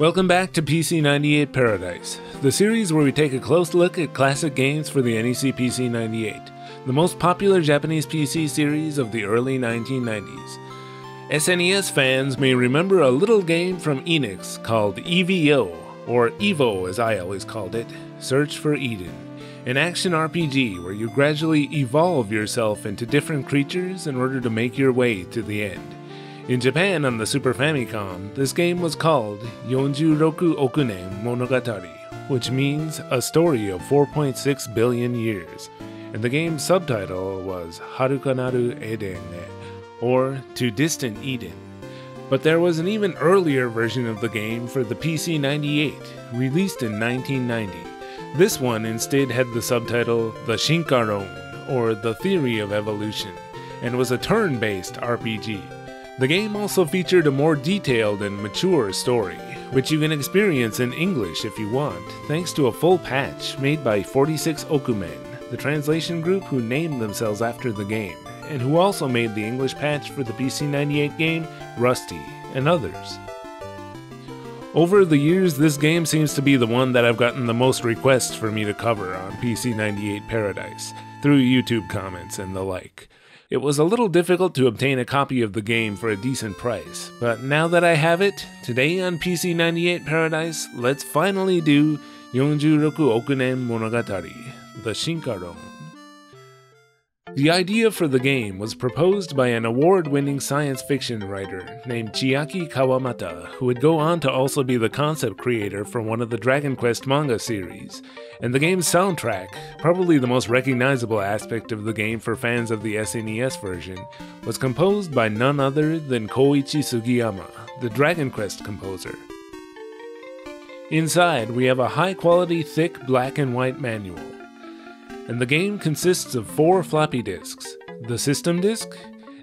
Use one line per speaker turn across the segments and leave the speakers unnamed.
Welcome back to PC98 Paradise, the series where we take a close look at classic games for the NEC PC98, the most popular Japanese PC series of the early 1990s. SNES fans may remember a little game from Enix called EVO, or EVO as I always called it, Search for Eden, an action RPG where you gradually evolve yourself into different creatures in order to make your way to the end. In Japan on the Super Famicom, this game was called Yonjuroku Okunen Monogatari, which means a story of 4.6 billion years, and the game's subtitle was Harukanaru Eden, or To Distant Eden. But there was an even earlier version of the game for the PC98, released in 1990. This one instead had the subtitle The Shinkaron, or The Theory of Evolution, and was a turn-based RPG. The game also featured a more detailed and mature story, which you can experience in English if you want, thanks to a full patch made by 46 Okumen, the translation group who named themselves after the game, and who also made the English patch for the PC98 game Rusty, and others. Over the years, this game seems to be the one that I've gotten the most requests for me to cover on PC98 Paradise, through YouTube comments and the like. It was a little difficult to obtain a copy of the game for a decent price, but now that I have it, today on PC98 Paradise, let's finally do Yonjuroku Okunen Monogatari, The Shinkaron. The idea for the game was proposed by an award-winning science fiction writer named Chiaki Kawamata, who would go on to also be the concept creator for one of the Dragon Quest manga series, and the game's soundtrack, probably the most recognizable aspect of the game for fans of the SNES version, was composed by none other than Koichi Sugiyama, the Dragon Quest composer. Inside, we have a high-quality, thick black and white manual. And the game consists of 4 floppy disks, the system disk,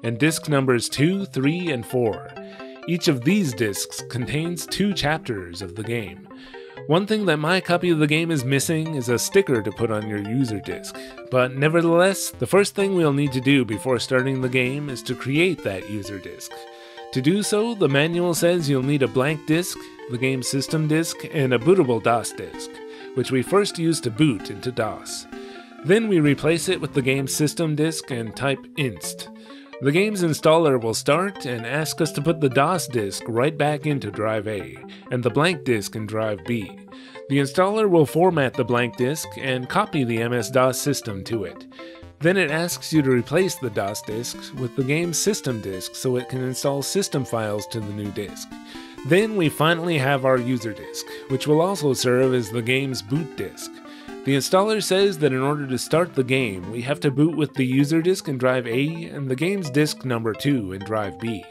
and disk numbers 2, 3, and 4. Each of these disks contains 2 chapters of the game. One thing that my copy of the game is missing is a sticker to put on your user disk, but nevertheless, the first thing we'll need to do before starting the game is to create that user disk. To do so, the manual says you'll need a blank disk, the game's system disk, and a bootable DOS disk, which we first use to boot into DOS. Then we replace it with the game's system disk and type inst. The game's installer will start and ask us to put the DOS disk right back into drive A, and the blank disk in drive B. The installer will format the blank disk and copy the MS-DOS system to it. Then it asks you to replace the DOS disk with the game's system disk so it can install system files to the new disk. Then we finally have our user disk, which will also serve as the game's boot disk. The installer says that in order to start the game, we have to boot with the user disk in drive A and the game's disk number 2 in drive B.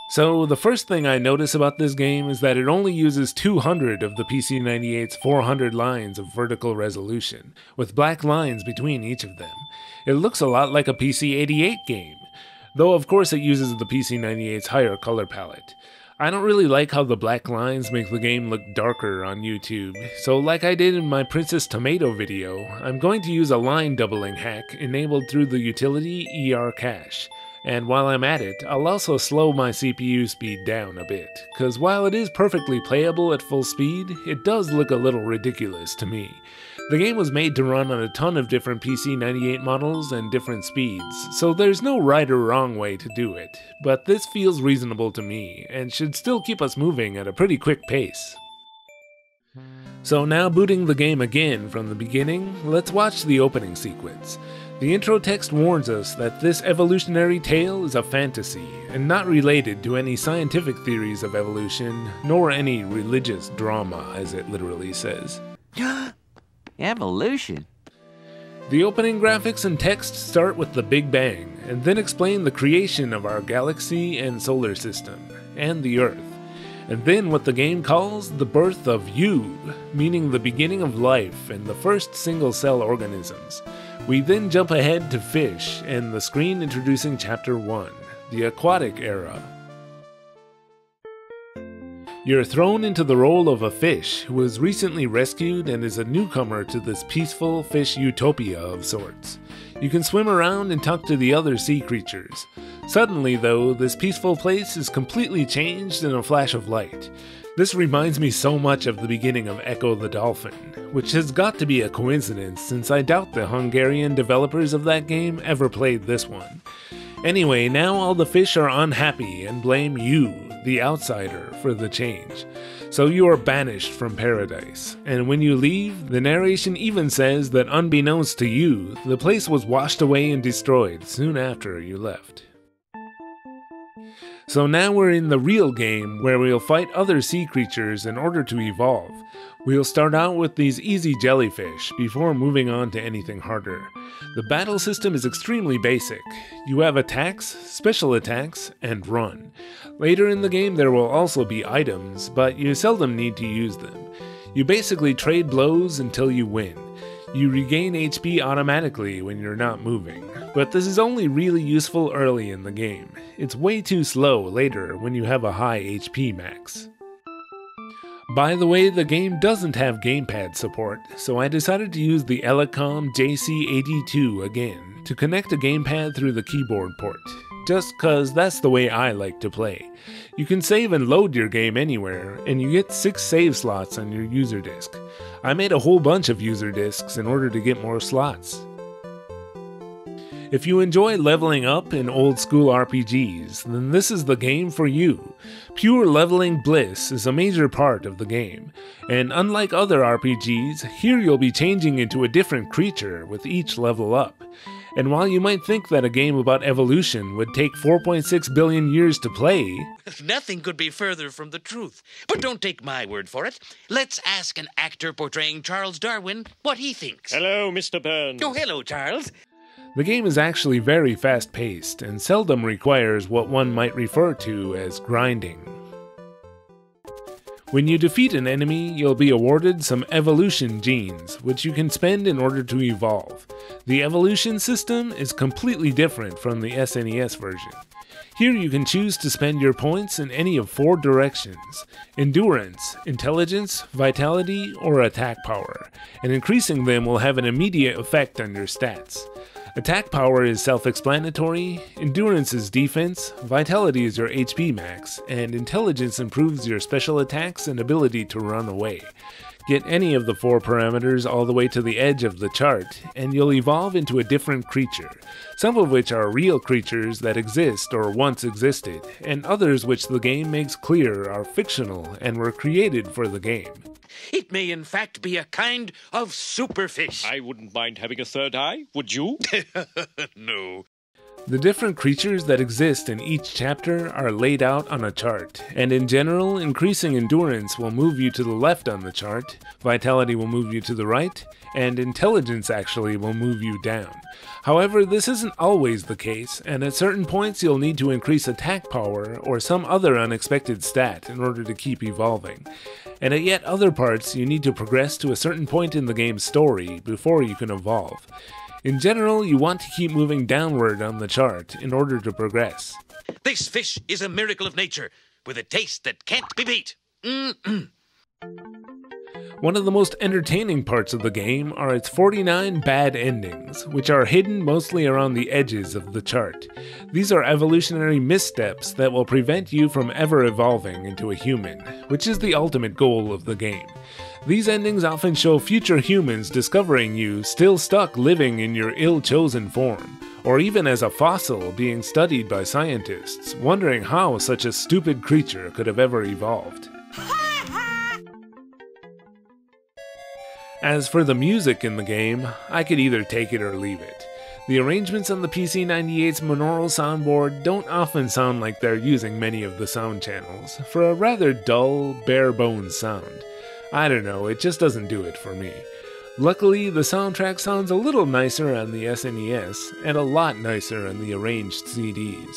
So the first thing I notice about this game is that it only uses 200 of the PC98's 400 lines of vertical resolution, with black lines between each of them. It looks a lot like a PC88 game, though of course it uses the PC98's higher color palette. I don't really like how the black lines make the game look darker on YouTube, so like I did in my Princess Tomato video, I'm going to use a line doubling hack enabled through the utility ER-Cache. And while I'm at it, I'll also slow my CPU speed down a bit, cause while it is perfectly playable at full speed, it does look a little ridiculous to me. The game was made to run on a ton of different PC98 models and different speeds, so there's no right or wrong way to do it, but this feels reasonable to me, and should still keep us moving at a pretty quick pace. So now booting the game again from the beginning, let's watch the opening sequence. The intro text warns us that this evolutionary tale is a fantasy, and not related to any scientific theories of evolution, nor any religious drama, as it literally says.
Evolution?
The opening graphics and text start with the Big Bang, and then explain the creation of our galaxy and solar system, and the Earth. And then what the game calls the birth of you, meaning the beginning of life and the first single-cell organisms. We then jump ahead to fish and the screen introducing Chapter 1, the Aquatic Era. You're thrown into the role of a fish who was recently rescued and is a newcomer to this peaceful fish utopia of sorts. You can swim around and talk to the other sea creatures. Suddenly, though, this peaceful place is completely changed in a flash of light. This reminds me so much of the beginning of Ecco the Dolphin, which has got to be a coincidence since I doubt the Hungarian developers of that game ever played this one. Anyway, now all the fish are unhappy and blame you, the outsider, for the change. So you are banished from paradise, and when you leave, the narration even says that unbeknownst to you, the place was washed away and destroyed soon after you left. So now we're in the real game where we'll fight other sea creatures in order to evolve. We'll start out with these easy jellyfish before moving on to anything harder. The battle system is extremely basic. You have attacks, special attacks, and run. Later in the game there will also be items, but you seldom need to use them. You basically trade blows until you win. You regain HP automatically when you're not moving, but this is only really useful early in the game. It's way too slow later when you have a high HP max. By the way, the game doesn't have gamepad support, so I decided to use the Elecom JC82 again to connect a gamepad through the keyboard port, just cause that's the way I like to play. You can save and load your game anywhere, and you get 6 save slots on your user disk. I made a whole bunch of user disks in order to get more slots. If you enjoy leveling up in old school RPGs, then this is the game for you. Pure leveling bliss is a major part of the game, and unlike other RPGs, here you'll be changing into a different creature with each level up. And while you might think that a game about evolution would take 4.6 billion years to play,
nothing could be further from the truth. But don't take my word for it. Let's ask an actor portraying Charles Darwin what he thinks.
Hello, Mr. Burns.
Oh, hello, Charles.
the game is actually very fast-paced and seldom requires what one might refer to as grinding. When you defeat an enemy, you'll be awarded some evolution genes, which you can spend in order to evolve. The evolution system is completely different from the SNES version. Here you can choose to spend your points in any of 4 directions: endurance, intelligence, vitality, or attack power, and increasing them will have an immediate effect on your stats. Attack power is self-explanatory, endurance is defense, vitality is your HP max, and intelligence improves your special attacks and ability to run away. Get any of the 4 parameters all the way to the edge of the chart, and you'll evolve into a different creature, some of which are real creatures that exist or once existed, and others which the game makes clear are fictional and were created for the game.
It may in fact be a kind of superfish.
I wouldn't mind having a third eye, would you?
No.
The different creatures that exist in each chapter are laid out on a chart, and in general, increasing endurance will move you to the left on the chart, vitality will move you to the right, and intelligence actually will move you down. However, this isn't always the case, and at certain points you'll need to increase attack power or some other unexpected stat in order to keep evolving. And at yet other parts you need to progress to a certain point in the game's story before you can evolve. In general, you want to keep moving downward on the chart in order to progress.
This fish is a miracle of nature, with a taste that can't be beat.
One of the most entertaining parts of the game are its 49 bad endings, which are hidden mostly around the edges of the chart. These are evolutionary missteps that will prevent you from ever evolving into a human, which is the ultimate goal of the game. These endings often show future humans discovering you still stuck living in your ill-chosen form, or even as a fossil being studied by scientists, wondering how such a stupid creature could have ever evolved. As for the music in the game, I could either take it or leave it. The arrangements on the PC-98's monaural soundboard don't often sound like they're using many of the sound channels, for a rather dull, bare-bones sound. I don't know, it just doesn't do it for me. Luckily, the soundtrack sounds a little nicer on the SNES, and a lot nicer on the arranged CDs.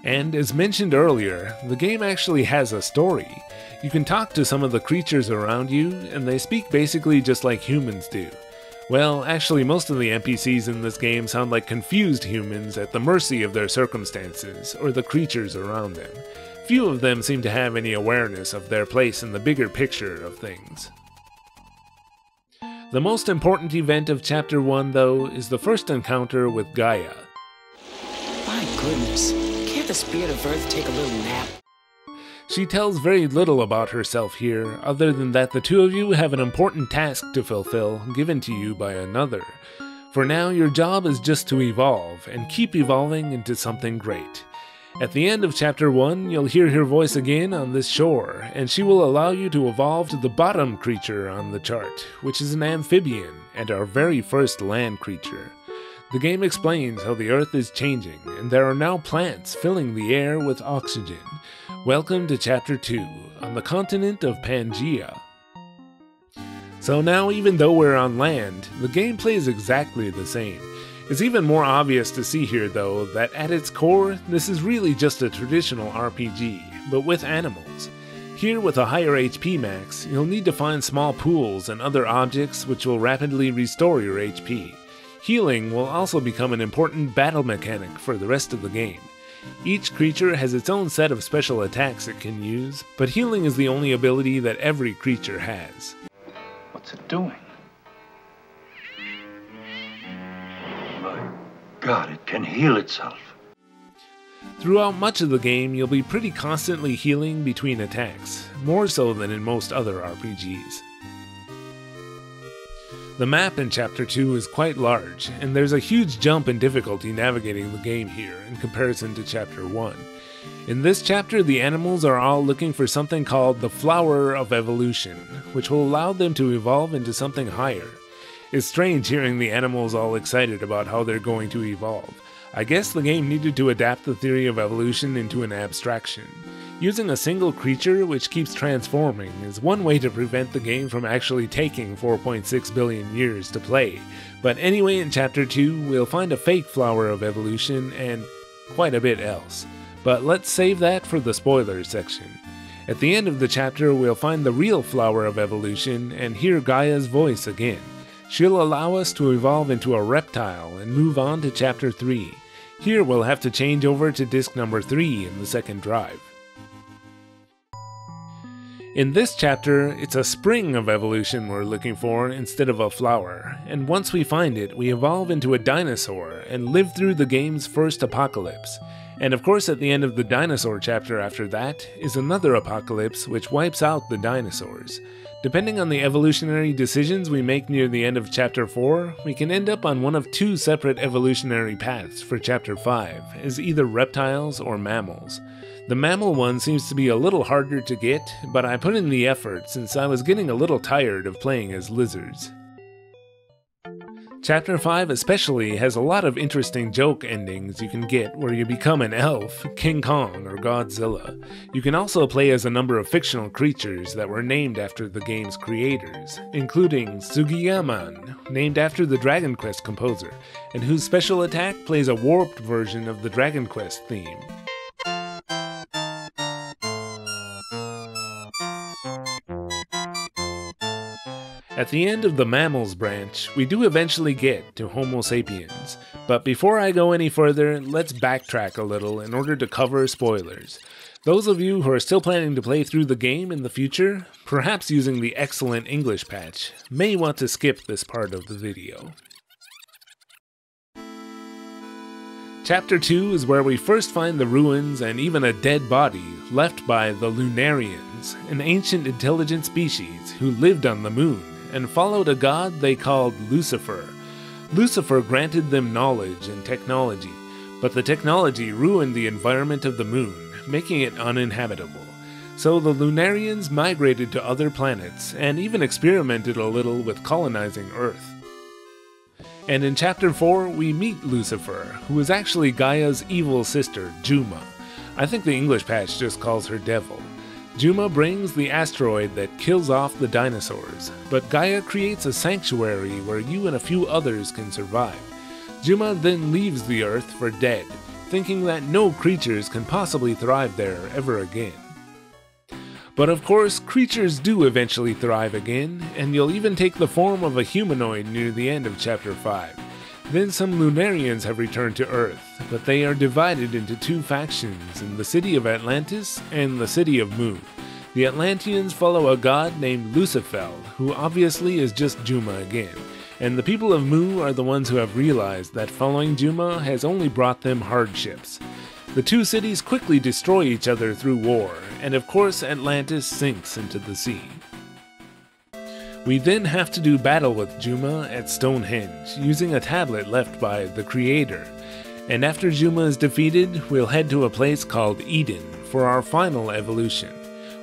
And as mentioned earlier, the game actually has a story. You can talk to some of the creatures around you, and they speak basically just like humans do. Well, actually most of the NPCs in this game sound like confused humans at the mercy of their circumstances, or the creatures around them. few of them seem to have any awareness of their place in the bigger picture of things. The most important event of Chapter 1, though, is the first encounter with Gaia.
My goodness, can't the spirit of Earth take a little nap?
She tells very little about herself here, other than that the two of you have an important task to fulfill, given to you by another. For now, your job is just to evolve, and keep evolving into something great. At the end of Chapter 1, you'll hear her voice again on this shore, and she will allow you to evolve to the bottom creature on the chart, which is an amphibian, and our very first land creature. The game explains how the Earth is changing, and there are now plants filling the air with oxygen. Welcome to Chapter 2, on the continent of Pangaea. So now, even though we're on land, the gameplay is exactly the same. It's even more obvious to see here, though, that at its core, this is really just a traditional RPG, but with animals. Here, with a higher HP max, you'll need to find small pools and other objects which will rapidly restore your HP. Healing will also become an important battle mechanic for the rest of the game. Each creature has its own set of special attacks it can use, but healing is the only ability that every creature has.
What's it doing? My God, it can heal itself.
Throughout much of the game, you'll be pretty constantly healing between attacks, more so than in most other RPGs. The map in Chapter 2 is quite large, and there's a huge jump in difficulty navigating the game here in comparison to Chapter 1. In this chapter, the animals are all looking for something called the Flower of Evolution, which will allow them to evolve into something higher. It's strange hearing the animals all excited about how they're going to evolve. I guess the game needed to adapt the theory of evolution into an abstraction. Using a single creature which keeps transforming is one way to prevent the game from actually taking 4.6 billion years to play. But anyway, in Chapter 2, we'll find a fake Flower of Evolution and quite a bit else. But let's save that for the spoilers section. At the end of the chapter, we'll find the real Flower of Evolution and hear Gaia's voice again. She'll allow us to evolve into a reptile and move on to Chapter 3. Here we'll have to change over to disc number 3 in the second drive. In this chapter, it's a spring of evolution we're looking for instead of a flower, and once we find it, we evolve into a dinosaur and live through the game's first apocalypse. And of course, at the end of the dinosaur chapter after that is another apocalypse which wipes out the dinosaurs. Depending on the evolutionary decisions we make near the end of Chapter 4, we can end up on one of two separate evolutionary paths for Chapter 5, as either reptiles or mammals. The mammal one seems to be a little harder to get, but I put in the effort since I was getting a little tired of playing as lizards. Chapter 5 especially has a lot of interesting joke endings you can get where you become an elf, King Kong, or Godzilla. You can also play as a number of fictional creatures that were named after the game's creators, including Sugiyamon, named after the Dragon Quest composer, and whose special attack plays a warped version of the Dragon Quest theme. At the end of the mammals branch, we do eventually get to Homo sapiens, but before I go any further, let's backtrack a little in order to cover spoilers. Those of you who are still planning to play through the game in the future, perhaps using the excellent English patch, may want to skip this part of the video. Chapter 2 is where we first find the ruins and even a dead body left by the Lunarians, an ancient intelligent species who lived on the moon and followed a god they called Lucifer. Lucifer granted them knowledge and technology, but the technology ruined the environment of the moon, making it uninhabitable. So the Lunarians migrated to other planets and even experimented a little with colonizing Earth. And in Chapter 4, we meet Lucifer, who is actually Gaia's evil sister, Juma. I think the English patch just calls her Devil. Juma brings the asteroid that kills off the dinosaurs, but Gaia creates a sanctuary where you and a few others can survive. Juma then leaves the Earth for dead, thinking that no creatures can possibly thrive there ever again. But of course, creatures do eventually thrive again, and you'll even take the form of a humanoid near the end of Chapter 5. Then some Lunarians have returned to Earth, but they are divided into two factions in the city of Atlantis and the city of Mu. The Atlanteans follow a god named Lucifel, who obviously is just Juma again, and the people of Mu are the ones who have realized that following Juma has only brought them hardships. The two cities quickly destroy each other through war, and of course Atlantis sinks into the sea. We then have to do battle with Juma at Stonehenge, using a tablet left by the Creator. And after Juma is defeated, we'll head to a place called Eden for our final evolution.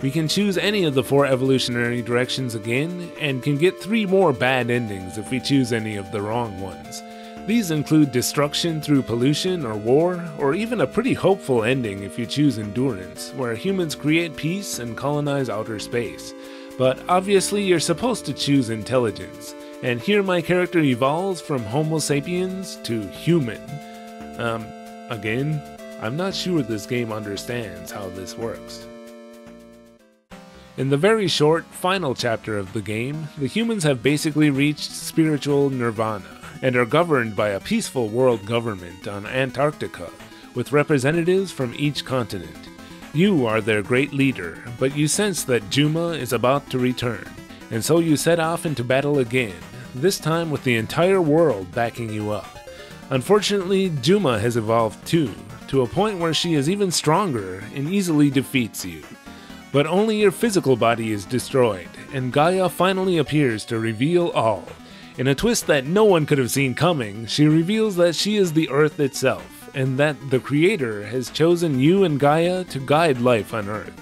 We can choose any of the 4 evolutionary directions again, and can get 3 more bad endings if we choose any of the wrong ones. These include destruction through pollution or war, or even a pretty hopeful ending if you choose endurance, where humans create peace and colonize outer space. But obviously you're supposed to choose intelligence, and here my character evolves from Homo sapiens to human. Again, I'm not sure this game understands how this works. In the very short, final chapter of the game, the humans have basically reached spiritual nirvana, and are governed by a peaceful world government on Antarctica, with representatives from each continent. You are their great leader, but you sense that Juma is about to return, and so you set off into battle again, this time with the entire world backing you up. Unfortunately, Juma has evolved too, to a point where she is even stronger and easily defeats you. But only your physical body is destroyed, and Gaia finally appears to reveal all. In a twist that no one could have seen coming, she reveals that she is the Earth itself, and that the Creator has chosen you and Gaia to guide life on Earth.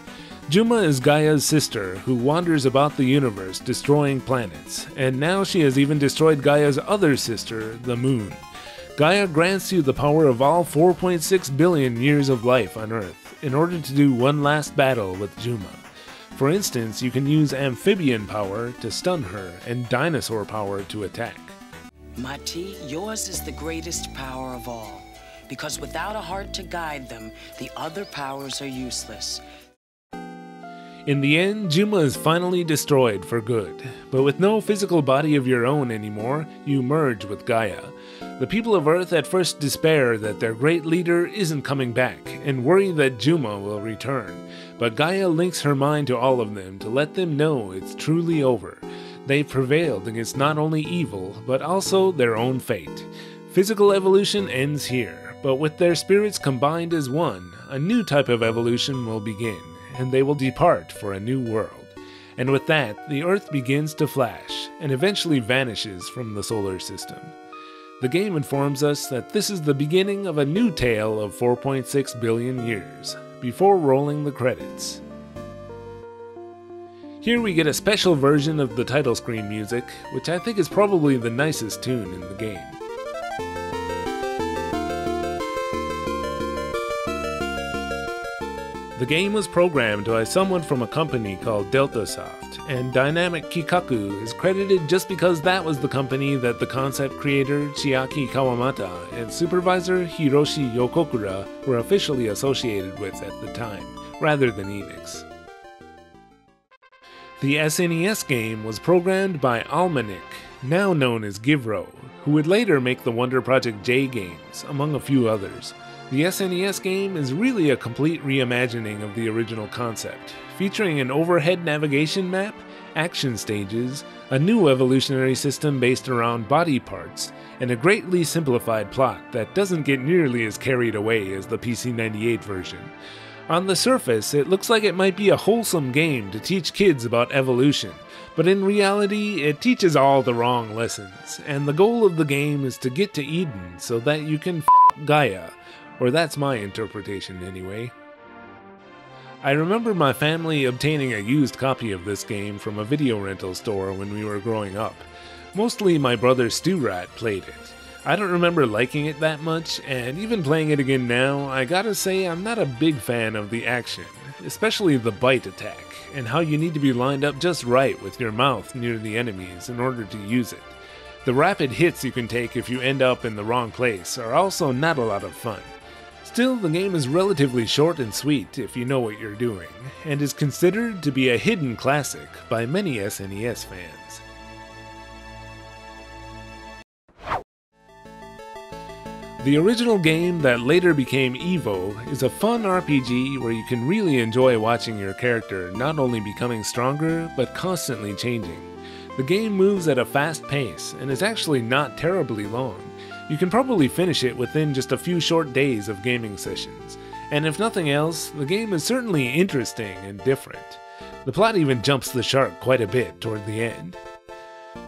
Juma is Gaia's sister, who wanders about the universe destroying planets, and now she has even destroyed Gaia's other sister, the Moon. Gaia grants you the power of all 4.6 billion years of life on Earth, in order to do one last battle with Juma. For instance, you can use amphibian power to stun her, and dinosaur power to attack.
Mati, yours is the greatest power of all, because without a heart to guide them, the other powers are useless.
In the end, Juma is finally destroyed for good, but with no physical body of your own anymore, you merge with Gaia. The people of Earth at first despair that their great leader isn't coming back, and worry that Juma will return, but Gaia links her mind to all of them to let them know it's truly over. They've prevailed against not only evil, but also their own fate. Physical evolution ends here, but with their spirits combined as one, a new type of evolution will begin, and they will depart for a new world. And with that, the Earth begins to flash, and eventually vanishes from the solar system. The game informs us that this is the beginning of a new tale of 4.6 billion years, before rolling the credits. Here we get a special version of the title screen music, which I think is probably the nicest tune in the game. The game was programmed by someone from a company called DeltaSoft, and Dynamic Kikaku is credited just because that was the company that the concept creator Chiaki Kawamata and supervisor Hiroshi Yokokura were officially associated with at the time, rather than Enix. The SNES game was programmed by Almanic, now known as Givro, who would later make the Wonder Project J games, among a few others. The SNES game is really a complete reimagining of the original concept, featuring an overhead navigation map, action stages, a new evolutionary system based around body parts, and a greatly simplified plot that doesn't get nearly as carried away as the PC-98 version. On the surface, it looks like it might be a wholesome game to teach kids about evolution, but in reality, it teaches all the wrong lessons, and the goal of the game is to get to Eden so that you can f*** Gaia. Or that's my interpretation anyway. I remember my family obtaining a used copy of this game from a video rental store when we were growing up. Mostly my brother Stu-Rat played it. I don't remember liking it that much, and even playing it again now, I gotta say I'm not a big fan of the action, especially the bite attack, and how you need to be lined up just right with your mouth near the enemies in order to use it. The rapid hits you can take if you end up in the wrong place are also not a lot of fun. Still, the game is relatively short and sweet if you know what you're doing, and is considered to be a hidden classic by many SNES fans. The original game that later became EVO is a fun RPG where you can really enjoy watching your character not only becoming stronger, but constantly changing. The game moves at a fast pace and is actually not terribly long. You can probably finish it within just a few short days of gaming sessions. And if nothing else, the game is certainly interesting and different. The plot even jumps the shark quite a bit toward the end.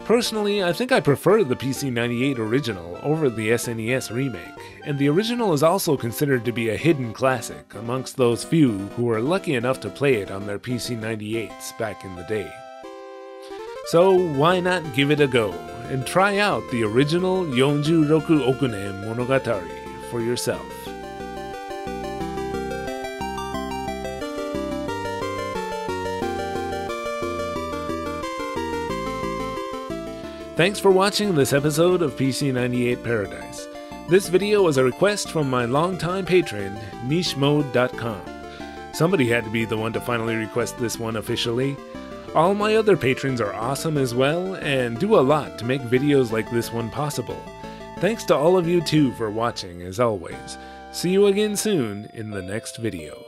Personally, I think I prefer the PC-98 original over the SNES remake, and the original is also considered to be a hidden classic amongst those few who were lucky enough to play it on their PC-98s back in the day. So why not give it a go, and try out the original Yonjuroku Okunen Monogatari for yourself. Thanks for watching this episode of PC98 Paradise. This video was a request from my longtime patron, NicheMode.com. Somebody had to be the one to finally request this one officially. All my other patrons are awesome as well, and do a lot to make videos like this one possible. Thanks to all of you too for watching as always. See you again soon in the next video.